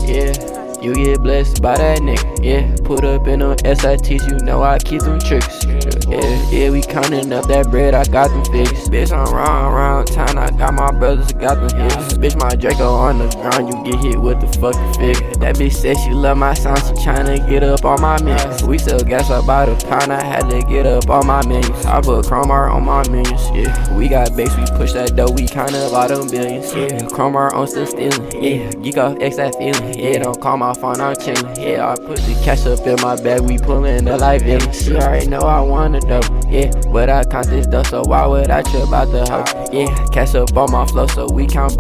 yeah. You get blessed by that nigga, yeah. Put up in them SITs, you know I keep them tricks. Yeah, we counting up that bread, I got them figures. Bitch, I'm around town, I got my brothers, got them hips. Bitch, my Draco on the ground, you get hit with the fucking figure. That bitch said she love my sound, she tryna get up on my menus. We sell gas up by the pound, I had to get up on my menus. I put Chrome art on my menus, yeah. We got base, we push that dough, we kinda about them billions, yeah. Chrome art on still stealing, yeah. Geek off X that feeling, yeah. Don't call my phone, I'm chillin', yeah. I put the cash up in my bag, we pullin' up like villains. She already know I want the dope, yeah. But I count this dough, so why would I trip out the hoe? Yeah, cash up on my flow, so we count